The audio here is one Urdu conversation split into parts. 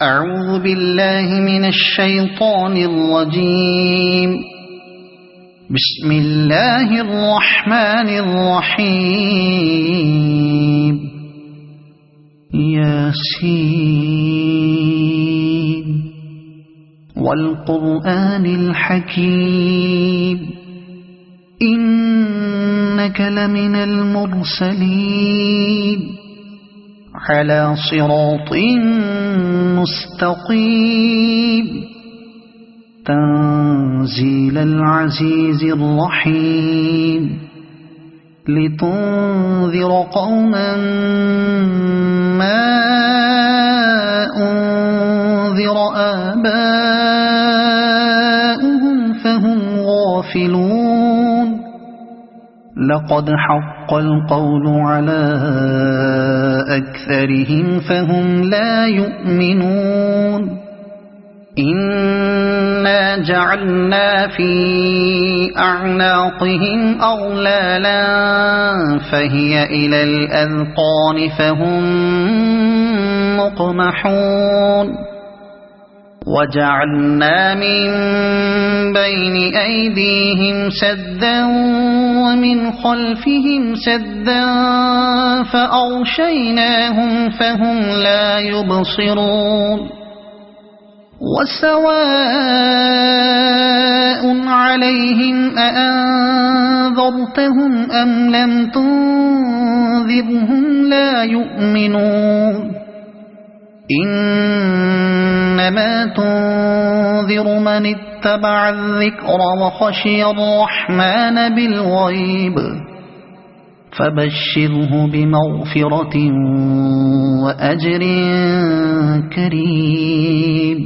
أعوذ بالله من الشيطان الرجيم. بسم الله الرحمن الرحيم. ياسين والقرآن الحكيم إنك لمن المرسلين على صراط مستقيم تنزيل العزيز الرحيم لتنذر قوما ما أنذر آباؤهم فهم غافلون. لقد حق القول على أكثرهم فهم لا يؤمنون. إنا جعلنا في أعناقهم أغلالا فهي إلى الأذقان فهم مقمحون. وجعلنا من بين أيديهم سدا ومن خلفهم سدا فأغشيناهم فهم لا يبصرون. وسواء عليهم أأنذرتهم أم لم تنذرهم لا يؤمنون. إنما تنذر من اتبع الذكر وخشي الرحمن بالغيب فبشره بمغفرة وأجر كريم.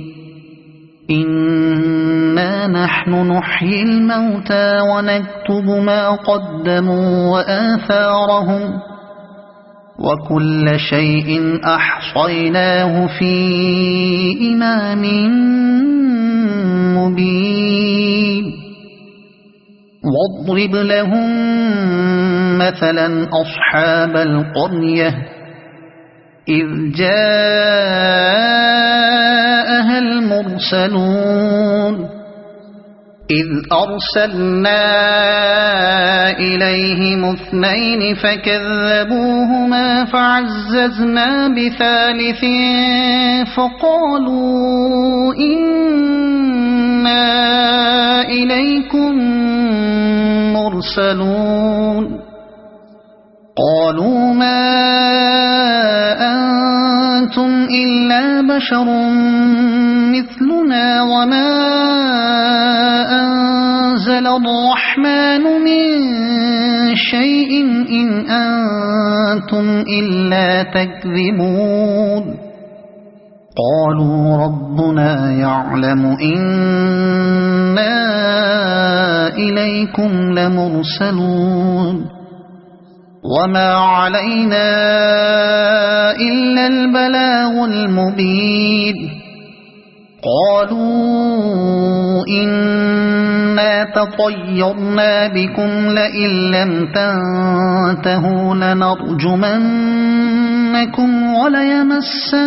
إنا نحن نحيي الموتى ونكتب ما قدموا وآثارهم وكل شيء أحصيناه في إمام مبين. واضرب لهم مثلا أصحاب القرية إذ جاءها المرسلون إذ أرسلنا إليهم اثنين فكذبوهما فعززنا بثالث فقالوا إنا إليكم مرسلون. قالوا ما أنتم إلا بشر مثلنا وما أنزل الرحمن من شيء إن أنتم إلا تكذبون. قالوا ربنا يعلم إنا إليكم لمرسلون وما علينا إلا البلاغ المبين. قالوا إنا تطيرنا بكم لئن لم تنتهوا لنرجمنكم وليمسنكم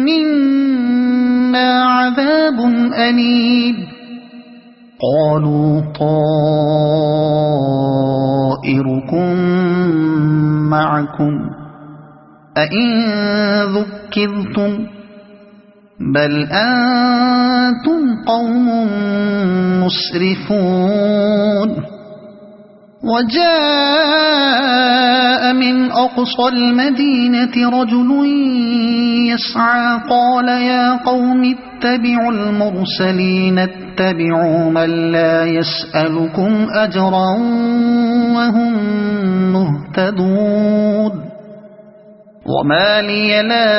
منا عذاب أليم. قالوا طائركم معكم أئن ذكرتم بل أنتم قوم مسرفون. وجاء من أقصى المدينة رجل يسعى قال يا قوم اتبعوا المرسلين اتبعوا من لا يسألكم أجرا وهم مهتدون. وما لي لا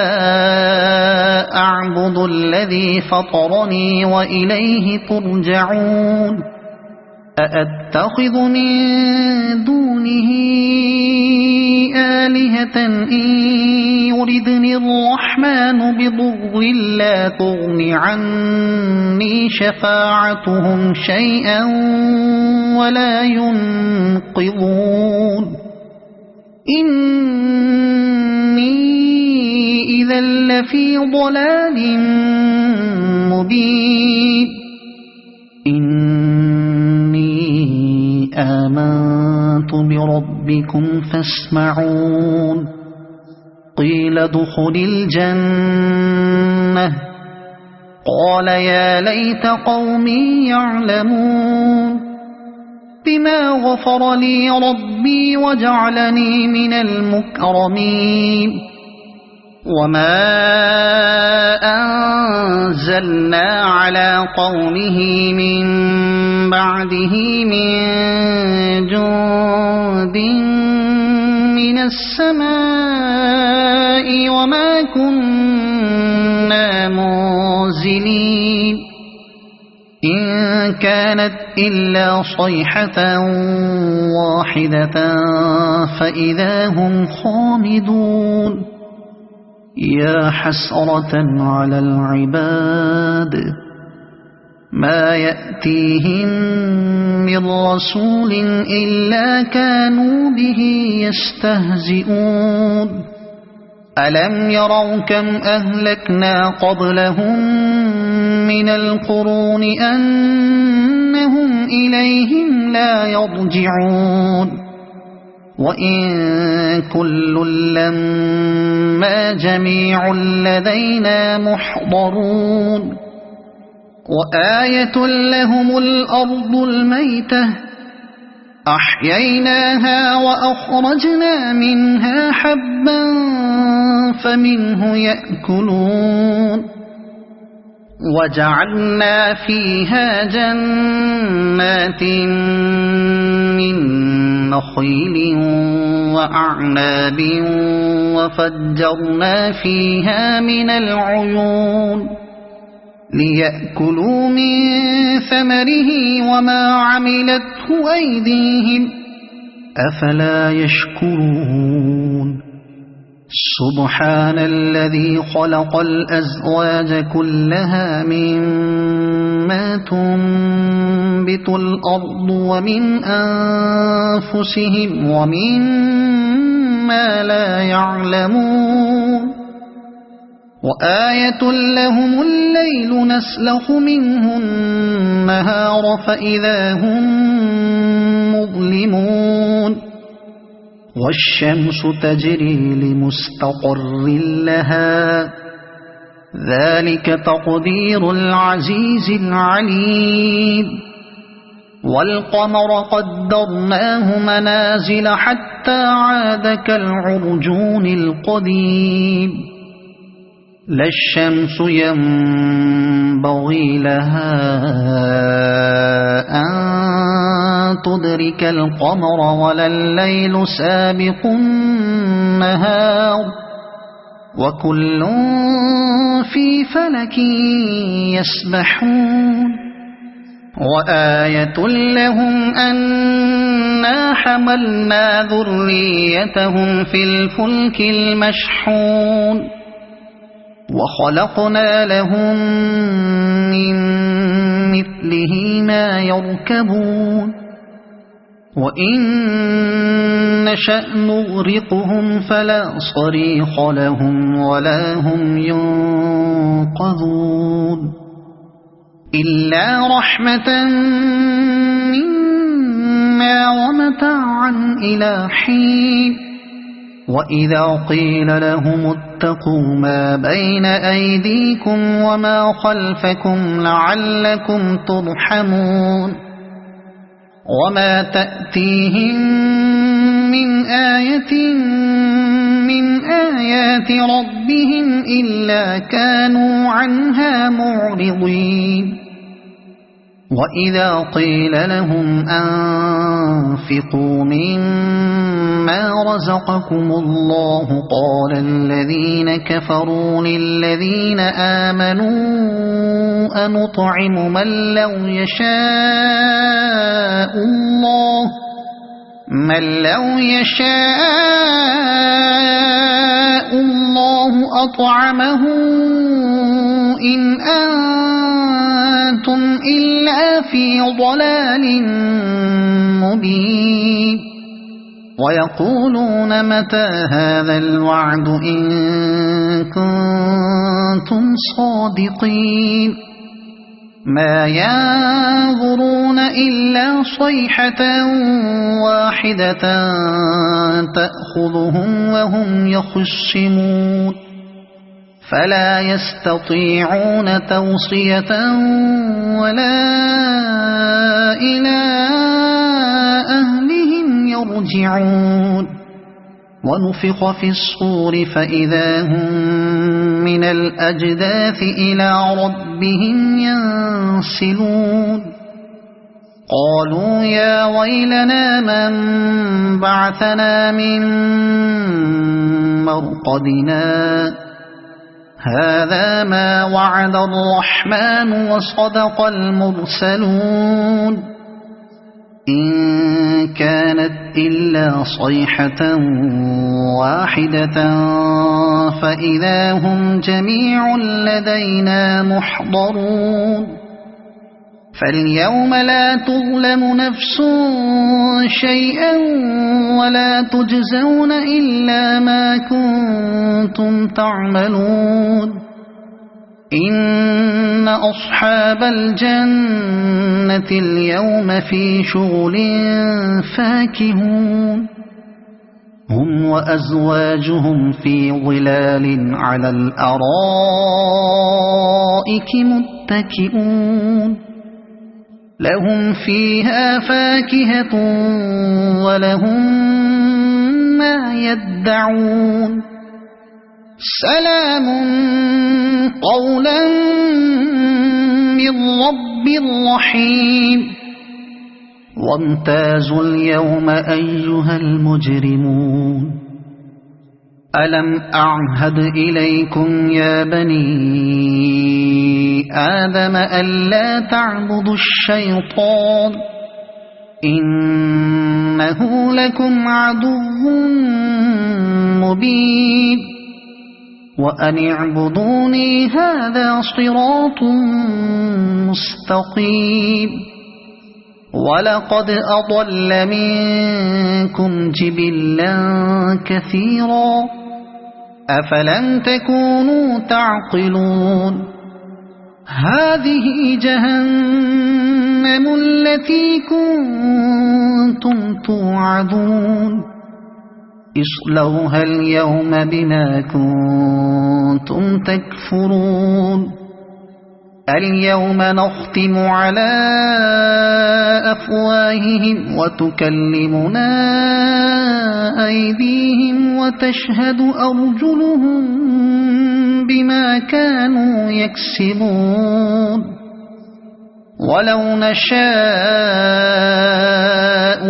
أعبد الذي فطرني وإليه ترجعون. أأتخذ من دونه آلهة إن يردني الرحمن بضر لا تغن عني شفاعتهم شيئا ولا ينقذون. إني إذا لفي ضلال مبين إني آمنت بربكم فاسمعون قيل ادخل الجنة قال يا ليت قومي يعلمون بما غفر لي ربي وجعلني من المكرمين وما أنزلنا على قومه من بعده من جند من السماء وما كنا منزلين إن كانت إلا صيحة واحدة فإذا هم خامدون يا حسرة على العباد ما يأتيهم من رسول إلا كانوا به يستهزئون ألم يروا كم أهلكنا قبلهم من القرون أنهم إليهم لا يرجعون وإن كل لما جميع لدينا محضرون وآية لهم الأرض الميتة أحييناها وأخرجنا منها حبا فمنه يأكلون وجعلنا فيها جنات من نخيل وأعناب وفجرنا فيها من العيون ليأكلوا من ثمره وما عملته أيديهم أفلا يشكرون سبحان الذي خلق الأزواج كلها مما تنبت الأرض ومن أنفسهم ومما لا يعلمون وآية لهم الليل نسلخ منه النهار فإذا هم مظلمون والشمس تجري لمستقر لها ذلك تقدير العزيز العليم والقمر قدرناه منازل حتى عاد كالعرجون القديم لا الشمس ينبغي لها أن تدرك القمر ولا الليل سابق النهار وكل في فلك يسبحون وآية لهم أنا حملنا ذريتهم في الفلك المشحون وخلقنا لهم من مثله ما يركبون وإن نشأ نغرقهم فلا صريخ لهم ولا هم ينقذون إلا رحمة منا ومتاعا إلى حين وإذا قيل لهم اتقوا ما بين أيديكم وما خلفكم لعلكم ترحمون وما تأتيهم من آية من آيات ربهم إلا كانوا عنها معرضين وإذا قيل لهم أنفقوا مما رزقكم الله قال الذين كفروا للذين آمنوا أنطعم من لو يشاء الله أطعمه إن أنتم إلا في ضلال مبين ويقولون متى هذا الوعد إن كنتم صادقين ما ينظرون إلا صيحة واحدة تأخذهم وهم يخصمون فلا يستطيعون توصية ولا إلى أهلهم يرجعون ونفخ في الصور فإذا هم من الأجداث إلى ربهم ينسلون قالوا يا ويلنا من بعثنا من مرقدنا هذا ما وعد الرحمن وصدق المرسلون إن كانت إلا صيحة واحدة فإذا هم جميع لدينا محضرون فاليوم لا تظلم نفس شيئا ولا تجزون إلا ما كنتم تعملون إن أصحاب الجنة اليوم في شغل فاكهون هم وأزواجهم في ظلال على الأرائك متكئون لهم فيها فاكهة ولهم ما يدعون سلام قولا من رب رحيم وامتازوا اليوم أيها المجرمون ألم أعهد إليكم يا بني آدم ألا تعبدوا الشيطان إنه لكم عدو مبين وأن اعبدوني هذا صراط مستقيم ولقد أضل منكم جبلا كثيرا أفلم تكونوا تعقلون هذه جهنم التي كنتم توعدون اصلوها اليوم بما كنتم تكفرون اليوم نختم على أفواههم وتكلمنا أيديهم وتشهد أرجلهم بما كانوا يكسبون ولو نشاء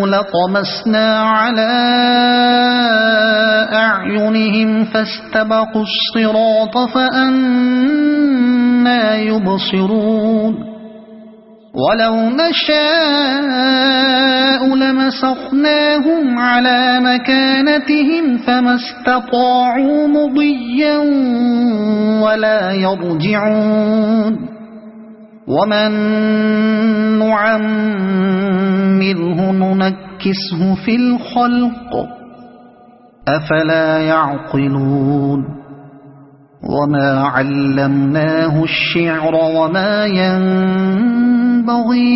لطمسنا على أعينهم فاستبقوا الصراط فأنى يبصرون ولو نشاء لمسخناهم على مكانتهم فما استطاعوا مضيا ولا يرجعون ومن نعمره ننكسه في الخلق أفلا يعقلون وما علمناه الشعر وما ينبغي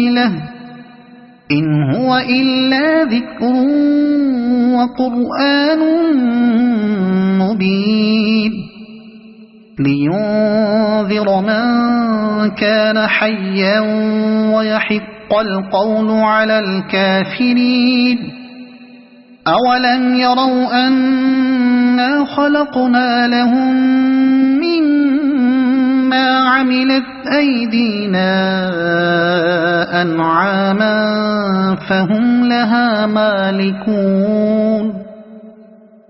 له إن هو إلا ذكر وقرآن مبين لينذر من كان حيا ويحق القول على الكافرين أولم يروا أنا خلقنا لهم مما عملت أيدينا أنعاما فهم لها مالكون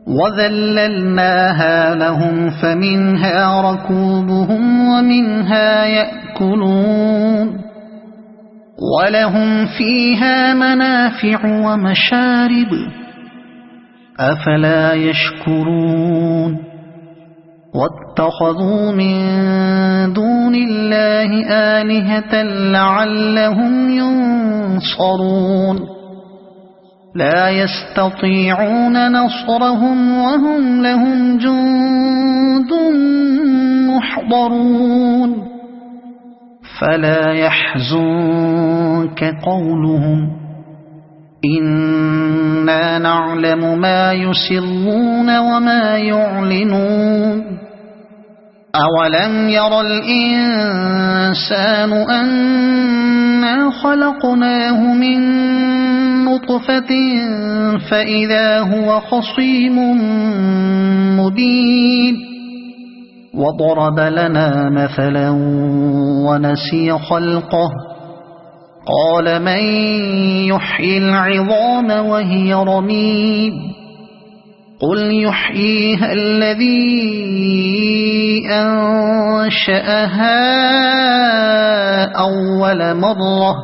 وذللناها لهم فمنها ركوبهم ومنها يأكلون ولهم فيها منافع ومشارب أفلا يشكرون واتخذوا من دون الله آلهة لعلهم ينصرون لا يستطيعون نصرهم وهم لهم جند محضرون فلا يحزنك قولهم إنا نعلم ما يسرون وما يعلنون أولم ير الإنسان أنا خلقناه من نطفة فإذا هو خصيم مبين وضرب لنا مثلا ونسي خلقه قال من يحيي العظام وهي رميم قل يحييها الذي أنشأها أول مرة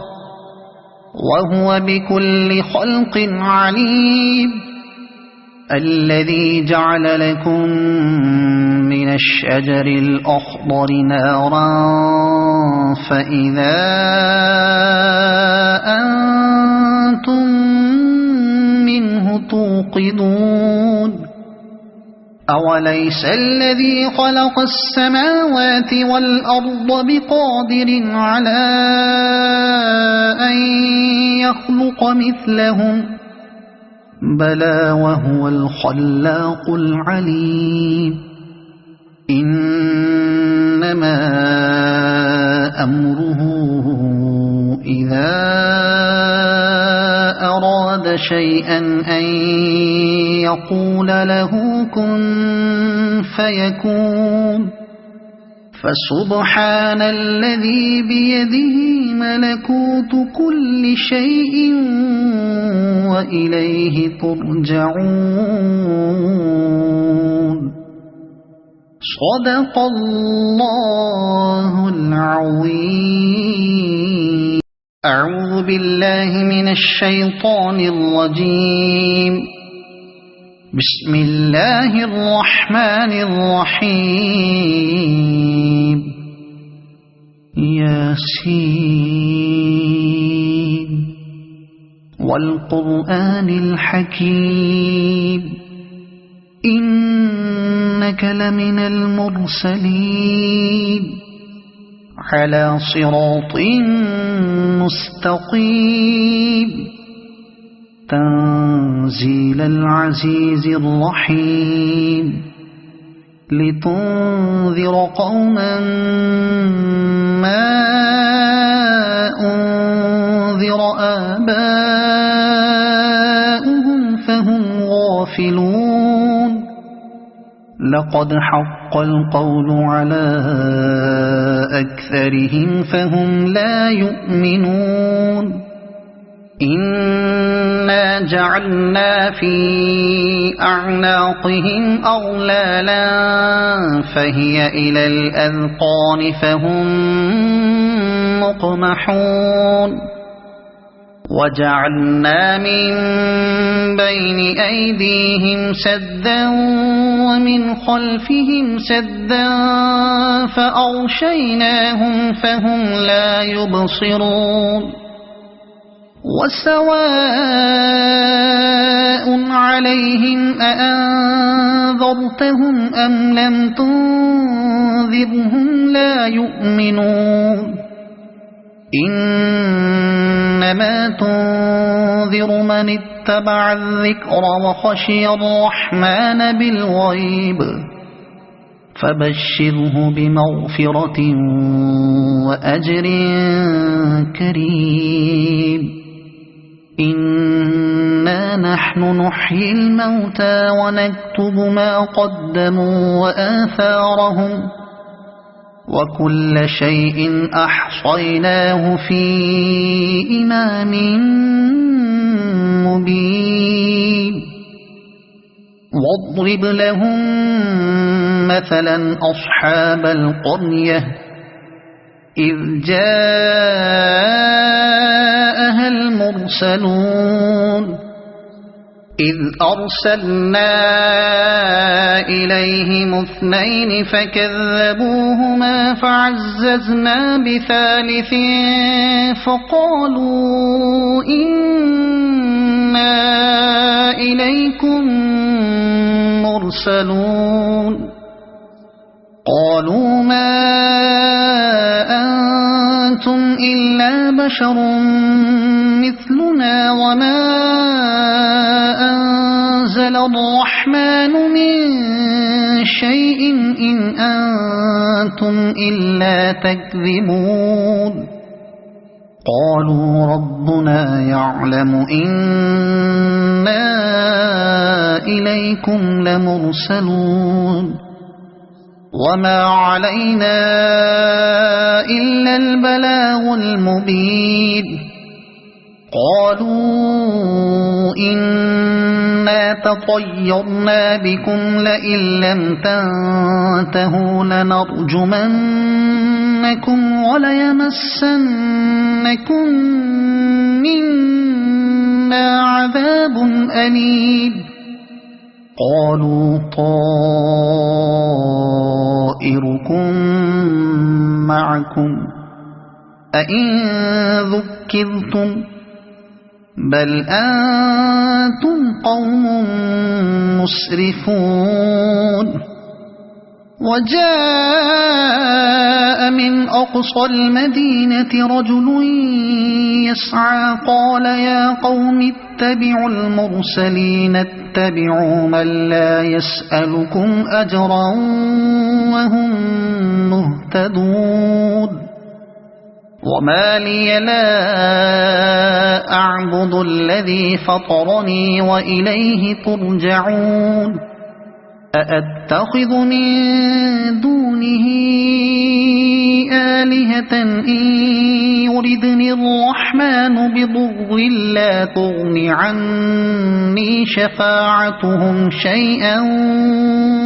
وهو بكل خلق عليم الذي جعل لكم من الشجر الأخضر نارا فإذا أنتم منه توقدون أوليس الذي خلق السماوات والأرض بقادر على أن يخلق مثلهم بلى وهو الخلاق العليم إنما أمره إذا أراد شيئا أن يقول له كن فيكون فسبحان الذي بيده ملكوت كل شيء وإليه ترجعون صدق الله العظيم أعوذ بالله من الشيطان الرجيم بسم الله الرحمن الرحيم ياسين والقرآن الحكيم إنك لمن المرسلين على صراط مستقيم تنزيل العزيز الرحيم لتنذر قوما ما أنذر آباؤهم فهم غافلون لقد حق القول على أكثرهم فهم لا يؤمنون إنا جعلنا في أعناقهم أغلالا فهي إلى الأذقان فهم مقمحون وجعلنا من بين أيديهم سدا ومن خلفهم سدا فأغشيناهم فهم لا يبصرون وسواء عليهم أأنذرتهم أم لم تنذرهم لا يؤمنون إنما تنذر من اتبع الذكر وخشي الرحمن بالغيب فبشره بمغفرة وأجر كريم إنا نحن نحيي الموتى ونكتب ما قدموا وآثارهم وكل شيء أحصيناه في إمام مبين واضرب لهم مثلا أصحاب القرية إذ جاءها المرسلون إذ أرسلنا إليهم اثنين فكذبوهما فعززنا بثالث فقالوا إنا إنا إليكم مرسلون قالوا ما أنتم إلا بشر مثلنا وما أنزل الرحمن من شيء إن أنتم إلا تكذبون قالوا ربنا يعلم إنا إليكم لمرسلون وما علينا إلا البلاغ المبين قالوا إنا تطيرنا بكم لئن لم تنتهوا لنرجمنكم وليمسنكم منا عذاب أليم قالوا طائركم معكم أئن ذكرتم بل أنتم قوم مسرفون وجاء من أقصى المدينة رجل يسعى قال يا قوم اتبعوا المرسلين اتبعوا من لا يسألكم أجرا وهم مهتدون وما لي لا أعبد الذي فطرني وإليه ترجعون أأتخذ من دونه آلهة إن يردني الرحمن بضر لا تغن عني شفاعتهم شيئا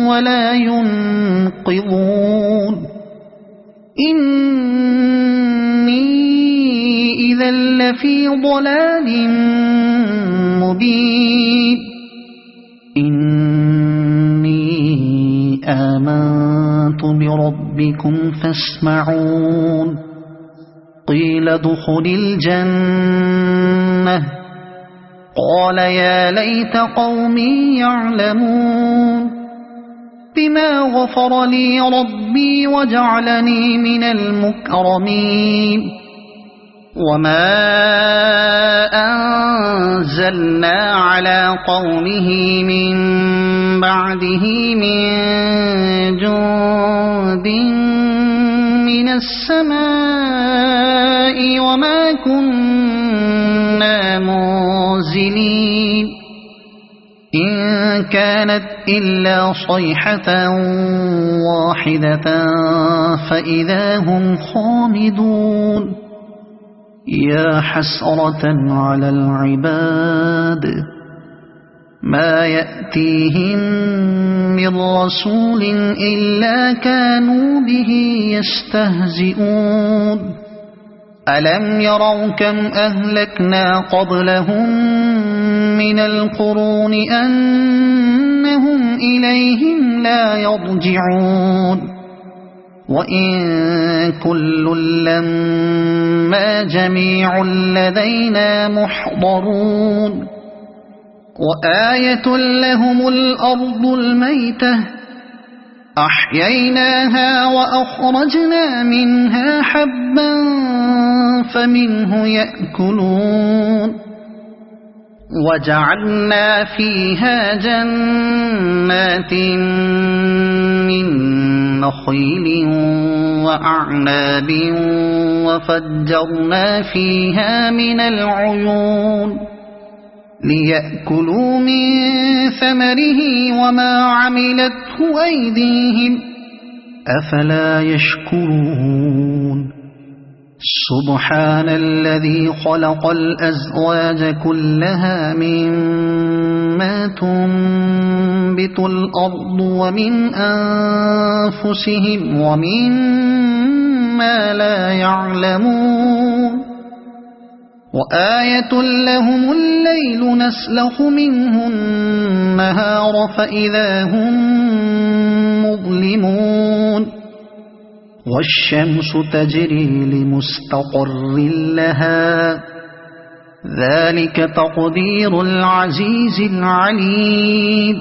ولا ينقذون إني إذا لفي ضلال مبين إني آمنت بربكم فاسمعون قيل ادخل الجنة قال يا ليت قومي يعلمون بما غفر لي ربي وجعلني من المكرمين وما أنزلنا على قومه من بعده من جند من السماء وما كنا منزلين إن كانت إلا صيحة واحدة فإذا هم خامدون يا حسرة على العباد ما يأتيهم من رسول إلا كانوا به يستهزئون ألم يروا كم أهلكنا قبلهم من القرون أنهم إليهم لا يرجعون وإن كل لما جميع لدينا محضرون وآية لهم الأرض الميتة أحييناها وأخرجنا منها حبا فمنه يأكلون وجعلنا فيها جنات من نخيل وأعناب وفجرنا فيها من العيون ليأكلوا من ثمره وما عملته أيديهم أفلا يشكرون سبحان الذي خلق الأزواج كلها مما تنبت الأرض ومن أنفسهم ومما لا يعلمون وآية لهم الليل نسلخ منه النهار فإذا هم مظلمون والشمس تجري لمستقر لها ذلك تقدير العزيز العليم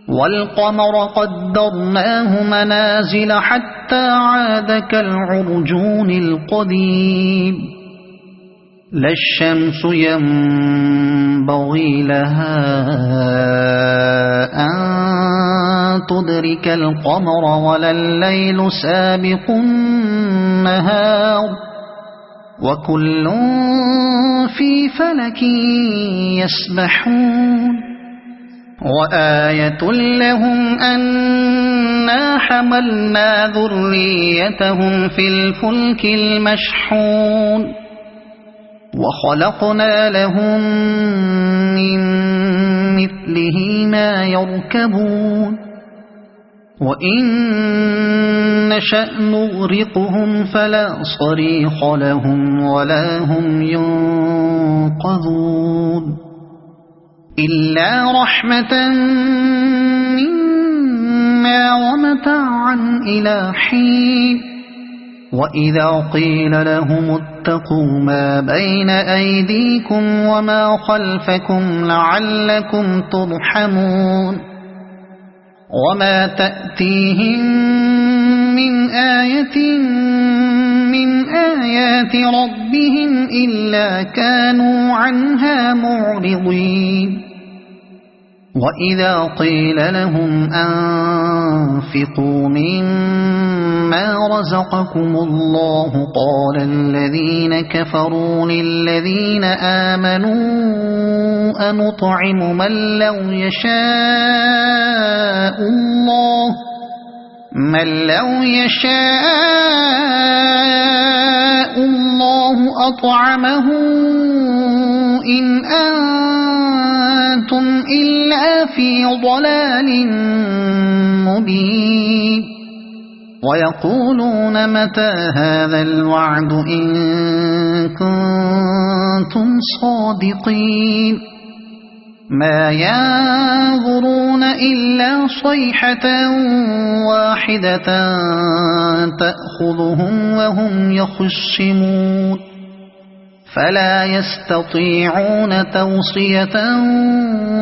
والقمر قدرناه منازل حتى عاد كالعرجون القديم لا الشمس ينبغي لها أن تدرك القمر ولا الليل سابق النهار وكل في فلك يسبحون وآية لهم أنا حملنا ذريتهم في الفلك المشحون وخلقنا لهم من مثله ما يركبون وإن نشأ نغرقهم فلا صريخ لهم ولا هم ينقذون إلا رحمة منا ومتاعا إلى حين وإذا قيل لهم اتقوا ما بين أيديكم وما خلفكم لعلكم ترحمون وما تأتيهم من آية من آيات ربهم إلا كانوا عنها معرضين وإذا قيل لهم أنفقوا مما رزقكم الله قال الذين كفروا للذين آمنوا أنطعم من لو يشاء الله أطعمه إن أنتم إلا في ضلال مبين ويقولون متى هذا الوعد إن كنتم صادقين ما ينظرون إلا صيحة واحدة تأخذهم وهم يخصمون فلا يستطيعون توصية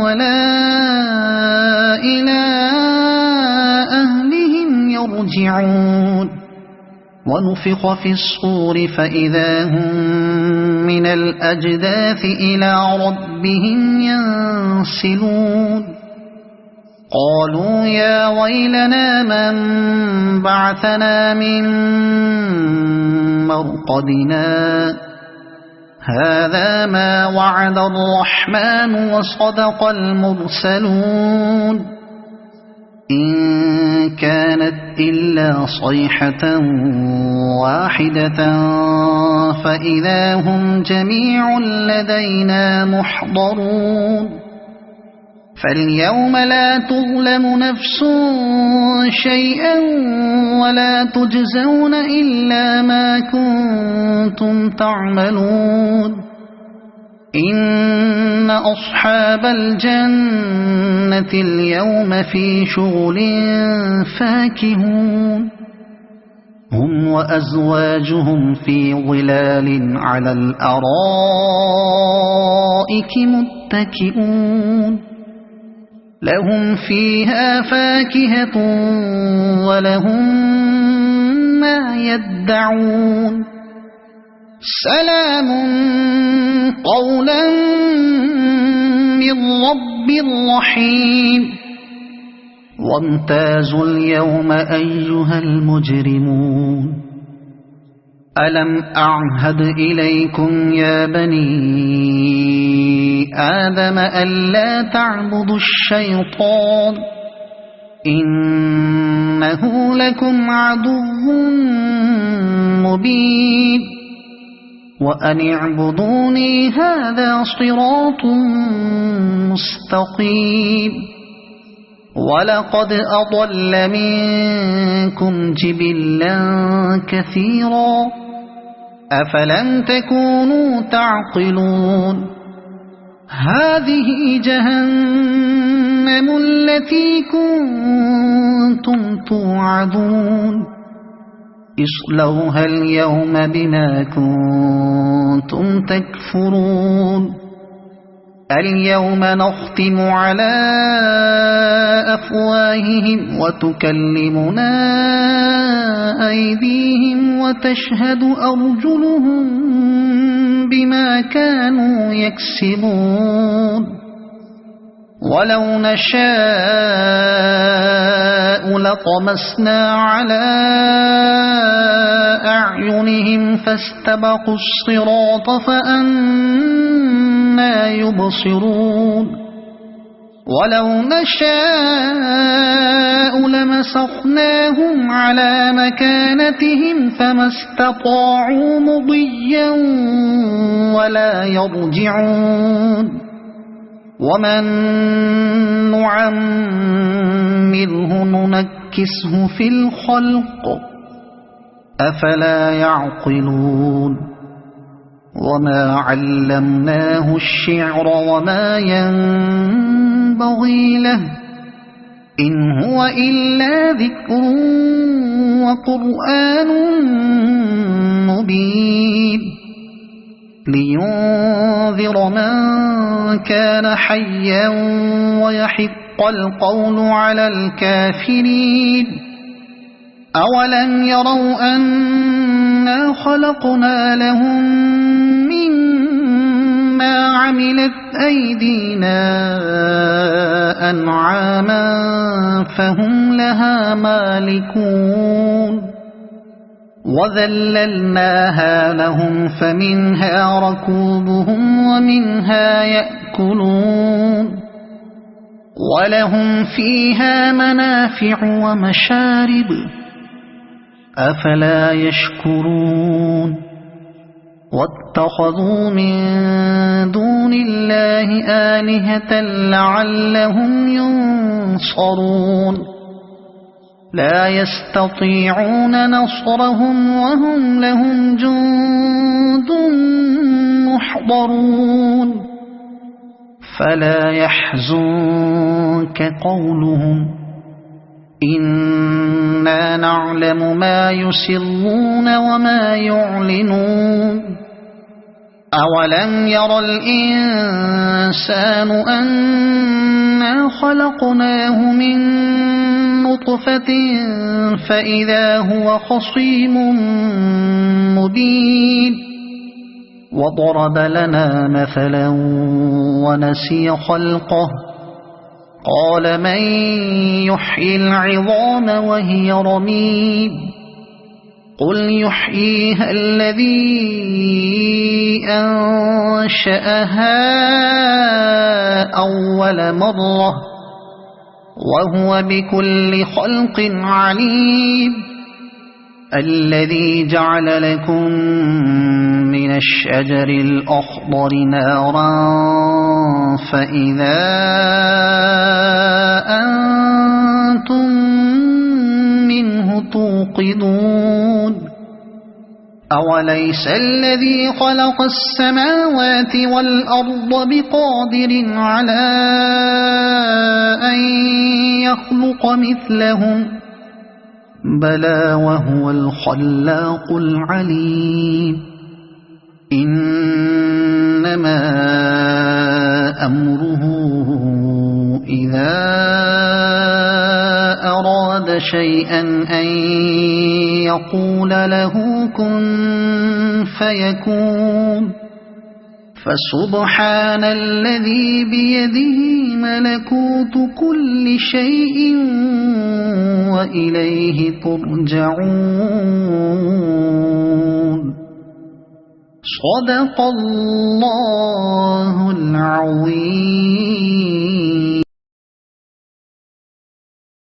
ولا إلى أهلهم يرجعون ونفخ في الصور فإذا هم من الأجداث إلى ربهم ينسلون قالوا يا ويلنا من بعثنا من مرقدنا هذا ما وعد الرحمن وصدق المرسلون إن كانت إلا صيحة واحدة فإذا هم جميع لدينا محضرون فاليوم لا تظلم نفس شيئا ولا تجزون إلا ما كنتم تعملون إن أصحاب الجنة اليوم في شغل فاكهون هم وأزواجهم في ظلال على الأرائك متكئون لهم فيها فاكهة ولهم ما يدعون سلام قولا من رب رحيم وامتازوا اليوم أيها المجرمون ألم أعهد إليكم يا بني آدم ألا تعبدوا الشيطان إنه لكم عدو مبين وأن اعبدوني هذا صراط مستقيم ولقد أضل منكم جبلا كثيرا أفلم تكونوا تعقلون هذه جهنم التي كنتم توعدون اصلوها اليوم بما كنتم كنتم تكفرون اليوم نختم على أفواههم وتكلمنا أيديهم وتشهد أرجلهم بما كانوا يكسبون ولو نشاء لطمسنا على أعينهم فاستبقوا الصراط فأنى يبصرون ولو نشاء لمسخناهم على مكانتهم فما استطاعوا مضيا ولا يرجعون ومن نعمره ننكسه في الخلق أفلا يعقلون وما علمناه الشعر وما ينبغي له إن هو إلا ذكر وقرآن مبين لينذر من كان حيا ويحق القول على الكافرين أولم يروا أنا خلقنا لهم مما عملت أيدينا أنعاما فهم لها مالكون وذللناها لهم فمنها ركوبهم ومنها يأكلون ولهم فيها منافع ومشارب أفلا يشكرون واتخذوا من دون الله آلهة لعلهم ينصرون لا يستطيعون نصرهم وهم لهم جند محضرون فلا يحزنك قولهم إنا نعلم ما يسرون وما يعلنون أولم ير الإنسان أنا خلقناه من نطفة فإذا هو خصيم مبين وضرب لنا مثلا ونسي خلقه قال من يحيي العظام وهي رميم قل يحييها الذي أنشأها أول مرة وهو بكل خلق عليم الذي جعل لكم من الشجر الأخضر نارا فإذا أنتم منه توقدون أوليس الذي خلق السماوات والأرض بقادر على أن يخلق مثلهم بلى وهو الخلاق العليم إنما أمره إذا أراد شيئا أن يقول له كن فيكون فسبحان الذي بيده ملكوت كل شيء وإليه ترجعون صدق الله